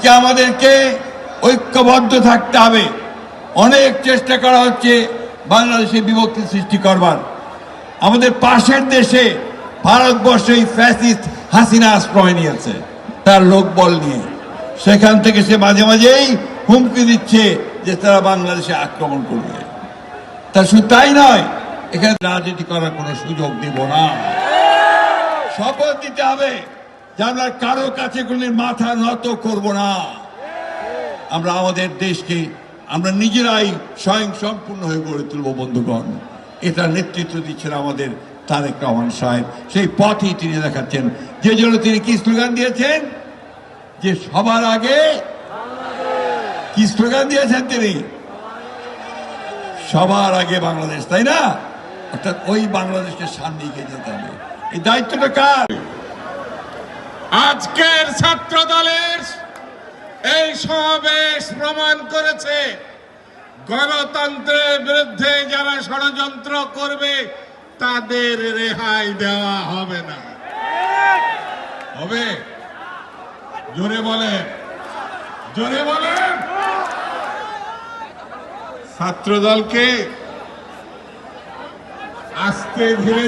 আজকে আমাদেরকে ঐক্যবদ্ধ থাকতে হবে। অনেক চেষ্টা করা হচ্ছে বাংলাদেশে বিভক্তি সৃষ্টি করবার। আমাদের পাশের দেশে ভারতবর্ষে ফ্যাসিস্ট হাসিনা আশ্রয় নিয়েছে তার লোকবল নিয়ে। সেখান থেকে সে মাঝে মাঝেই হুমকি দিচ্ছে যে তারা বাংলাদেশে আক্রমণ করবে। তা শুধু তাই নয়, এখানে রাজনীতি করার কোনো সুযোগ দেব না। শপথ দিতে হবে যে আমরা কারো কাছে কোনো মাথা নত করব না। আমরা আমাদের দেশকে আমরা নিজেরাই স্বয়ং সম্পূর্ণ হয়ে গড়ে তুলব। বন্ধুগণ, এটা নেতৃত্ব দিচ্ছেন আমাদের তারেক রহমান সাহেব। সেই পথই তিনি দেখাচ্ছেন, যে জন্য তিনি কি স্লোগান দিয়েছেন, যে সবার আগে কি স্লোগান দিয়েছেন তিনি, সবার আগে বাংলাদেশ, তাই না? অর্থাৎ ওই বাংলাদেশকে সামনে এগিয়ে যেতে হবে। এই দায়িত্বটা কার? আজকের ছাত্র দলের এই সমাবেশ প্রমাণ করেছে গণতন্ত্রের বিরুদ্ধে যারা ষড়যন্ত্র করবে তাদের রেহাই দেওয়া হবে না। হবে? জোরে বলেন, জোরে বলেন। ছাত্র দলকে আস্তে ধীরে